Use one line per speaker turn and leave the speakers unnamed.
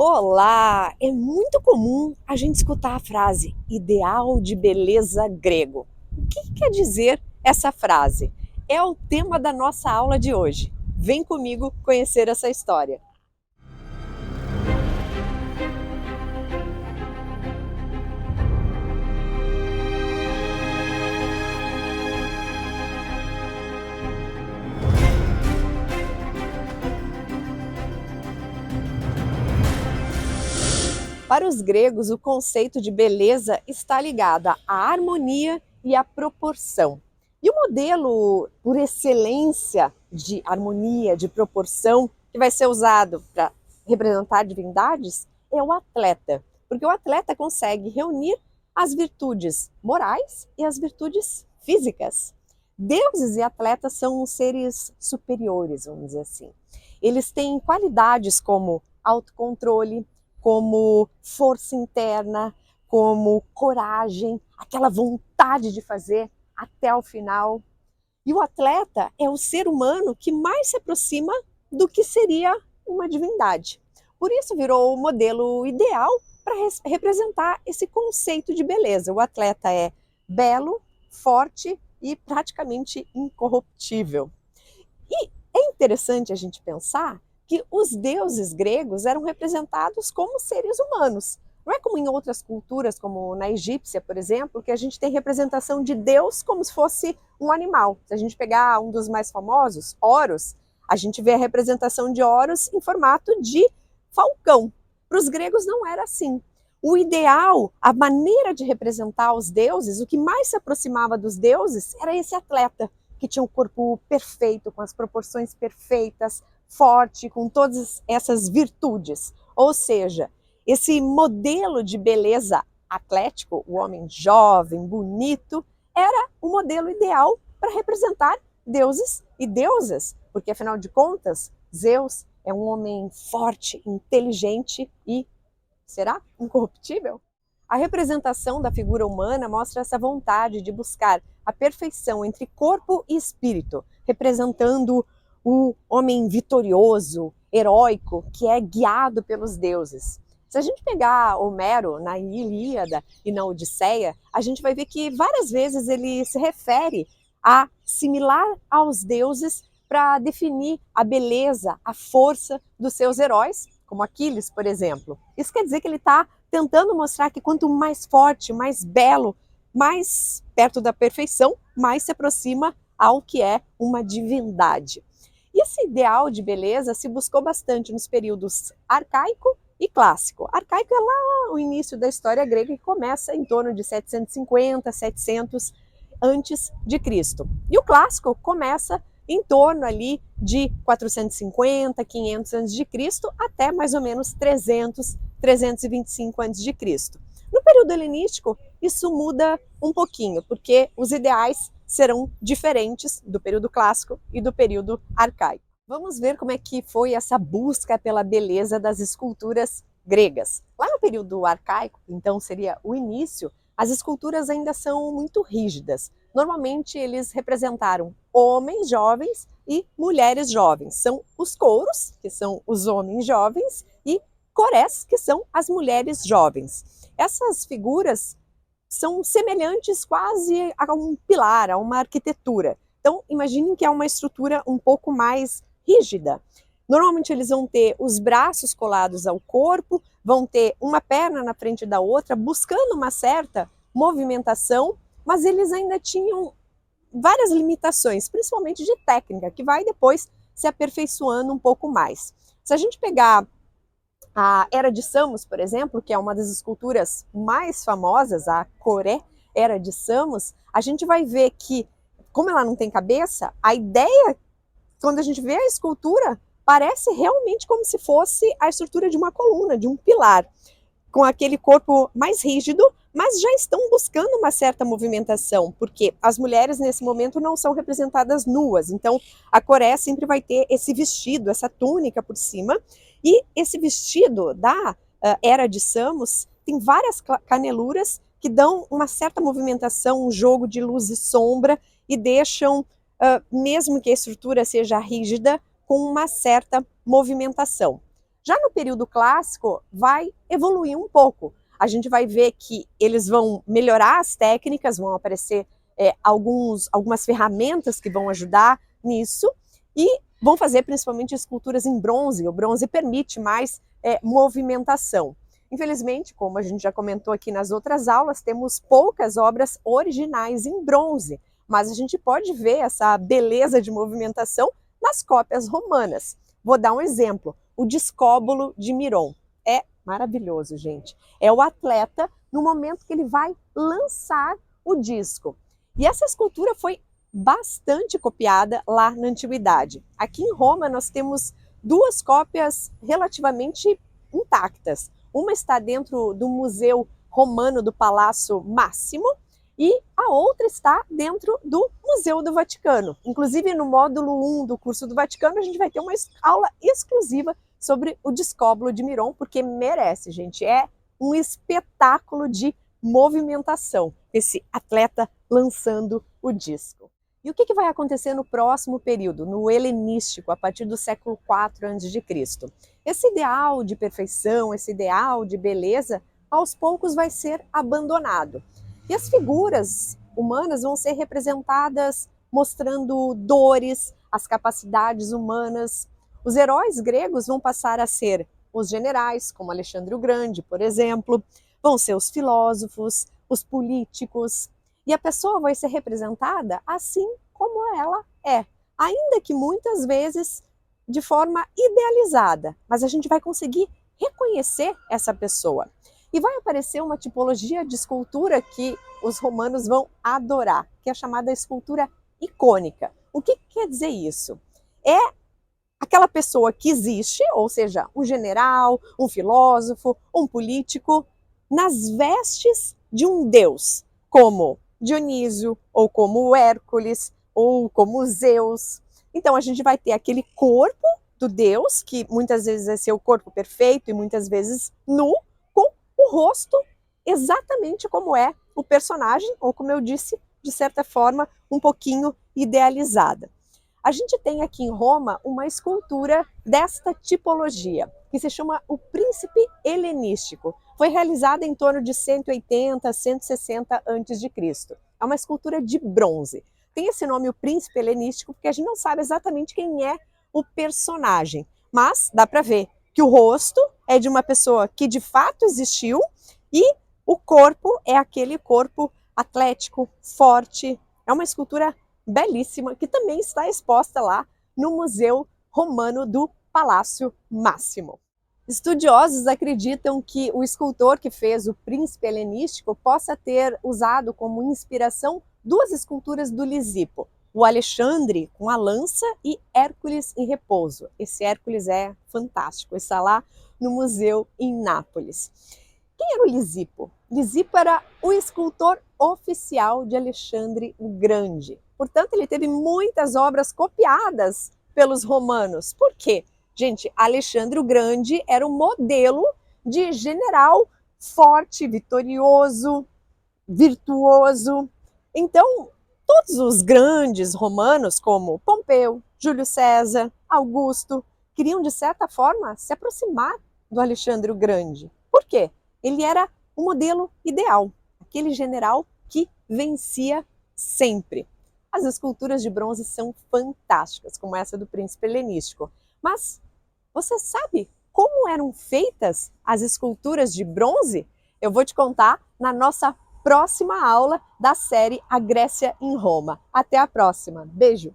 Olá! É muito comum a gente escutar a frase ideal de beleza grego. O que quer dizer essa frase? É o tema da nossa aula de hoje. Vem comigo conhecer essa história. Para os gregos, o conceito de beleza está ligado à harmonia e à proporção. E o modelo por excelência de harmonia, de proporção, que vai ser usado para representar divindades, é o atleta. Porque o atleta consegue reunir as virtudes morais e as virtudes físicas. Deuses e atletas são seres superiores, vamos dizer assim. Eles têm qualidades como autocontrole, como força interna, como coragem, aquela vontade de fazer até o final. E o atleta é o ser humano que mais se aproxima do que seria uma divindade. Por isso virou o modelo ideal para representar esse conceito de beleza. O atleta é belo, forte e praticamente incorruptível. E é interessante a gente pensar que os deuses gregos eram representados como seres humanos. Não é como em outras culturas, como na egípcia, por exemplo, que a gente tem representação de Deus como se fosse um animal. Se a gente pegar um dos mais famosos, Horus, a gente vê a representação de Horus em formato de falcão. Para os gregos não era assim. O ideal, a maneira de representar os deuses, o que mais se aproximava dos deuses, era esse atleta, que tinha um corpo perfeito, com as proporções perfeitas, forte, com todas essas virtudes. Ou seja, esse modelo de beleza atlético, o homem jovem, bonito, era o modelo ideal para representar deuses e deusas, porque afinal de contas, Zeus é um homem forte, inteligente e, será, incorruptível? A representação da figura humana mostra essa vontade de buscar a perfeição entre corpo e espírito, representando o homem vitorioso, heróico, que é guiado pelos deuses. Se a gente pegar Homero na Ilíada e na Odisseia, a gente vai ver que várias vezes ele se refere a similar aos deuses para definir a beleza, a força dos seus heróis, como Aquiles, por exemplo. Isso quer dizer que ele está tentando mostrar que quanto mais forte, mais belo, mais perto da perfeição, mais se aproxima ao que é uma divindade. E esse ideal de beleza se buscou bastante nos períodos arcaico e clássico. Arcaico é lá o início da história grega, que começa em torno de 750, 700 antes de Cristo. E o clássico começa em torno ali de 450, 500 antes de Cristo até mais ou menos 300, 325 antes de Cristo. No período helenístico, isso muda um pouquinho, porque os ideais serão diferentes do período clássico e do período arcaico. Vamos ver como é que foi essa busca pela beleza das esculturas gregas. Lá no período arcaico, então seria o início, as esculturas ainda são muito rígidas. Normalmente eles representaram homens jovens e mulheres jovens. São os couros, que são os homens jovens, e corés, que são as mulheres jovens. Essas figuras são semelhantes quase a um pilar, a uma arquitetura. Então, imaginem que é uma estrutura um pouco mais rígida. Normalmente eles vão ter os braços colados ao corpo, vão ter uma perna na frente da outra, buscando uma certa movimentação, mas eles ainda tinham várias limitações, principalmente de técnica, que vai depois se aperfeiçoando um pouco mais. Se a gente pegar a Era de Samos, por exemplo, que é uma das esculturas mais famosas, a Coré Era de Samos, a gente vai ver que, como ela não tem cabeça, a ideia, quando a gente vê a escultura, parece realmente como se fosse a estrutura de uma coluna, de um pilar, com aquele corpo mais rígido, mas já estão buscando uma certa movimentação, porque as mulheres nesse momento não são representadas nuas, então a Coré sempre vai ter esse vestido, essa túnica por cima, e esse vestido da Era de Samos tem várias caneluras que dão uma certa movimentação, um jogo de luz e sombra, e deixam, mesmo que a estrutura seja rígida, com uma certa movimentação. Já no período clássico, vai evoluir um pouco. A gente vai ver que eles vão melhorar as técnicas, vão aparecer algumas ferramentas que vão ajudar nisso, e vão fazer principalmente esculturas em bronze. O bronze permite mais movimentação. Infelizmente, como a gente já comentou aqui nas outras aulas, temos poucas obras originais em bronze, mas a gente pode ver essa beleza de movimentação nas cópias romanas. Vou dar um exemplo, o Discóbolo de Miron. É maravilhoso, gente. É o atleta no momento que ele vai lançar o disco. E essa escultura foi bastante copiada lá na Antiguidade. Aqui em Roma nós temos duas cópias relativamente intactas. Uma está dentro do Museu Romano do Palácio Máximo e a outra está dentro do Museu do Vaticano. Inclusive no módulo 1 do curso do Vaticano a gente vai ter uma aula exclusiva sobre o Discóbolo de Miron, porque merece, gente. É um espetáculo de movimentação, esse atleta lançando o disco. E o que vai acontecer no próximo período, no helenístico, a partir do século IV a.C.? Esse ideal de perfeição, esse ideal de beleza, aos poucos vai ser abandonado. E as figuras humanas vão ser representadas mostrando dores, as capacidades humanas. Os heróis gregos vão passar a ser os generais, como Alexandre o Grande, por exemplo, vão ser os filósofos, os políticos, e a pessoa vai ser representada assim como ela é, ainda que muitas vezes de forma idealizada, mas a gente vai conseguir reconhecer essa pessoa. E vai aparecer uma tipologia de escultura que os romanos vão adorar, que é a chamada escultura icônica. O que quer dizer isso? É aquela pessoa que existe, ou seja, um general, um filósofo, um político, nas vestes de um deus, como Dionísio, ou como Hércules, ou como Zeus. Então a gente vai ter aquele corpo do deus, que muitas vezes vai ser o corpo perfeito e muitas vezes nu, com o rosto exatamente como é o personagem, ou como eu disse, de certa forma, um pouquinho idealizada. A gente tem aqui em Roma uma escultura desta tipologia, que se chama o Príncipe Helenístico. Foi realizada em torno de 180 a 160 a.C. É uma escultura de bronze. Tem esse nome, o Príncipe Helenístico, porque a gente não sabe exatamente quem é o personagem, mas dá para ver que o rosto é de uma pessoa que de fato existiu e o corpo é aquele corpo atlético, forte. É uma escultura belíssima, que também está exposta lá no Museu Romano do Palácio Máximo. Estudiosos acreditam que o escultor que fez o Príncipe Helenístico possa ter usado como inspiração duas esculturas do Lisipo, o Alexandre com a lança e Hércules em repouso. Esse Hércules é fantástico, está lá no museu em Nápoles. Quem era o Lisipo? Lisipo era o escultor oficial de Alexandre o Grande. Portanto, ele teve muitas obras copiadas pelos romanos. Por quê? Gente, Alexandre o Grande era um modelo de general forte, vitorioso, virtuoso. Então, todos os grandes romanos, como Pompeu, Júlio César, Augusto, queriam, de certa forma, se aproximar do Alexandre o Grande. Por quê? Ele era o modelo ideal, aquele general que vencia sempre. As esculturas de bronze são fantásticas, como essa do Príncipe Helenístico. Mas você sabe como eram feitas as esculturas de bronze? Eu vou te contar na nossa próxima aula da série A Grécia em Roma. Até a próxima. Beijo!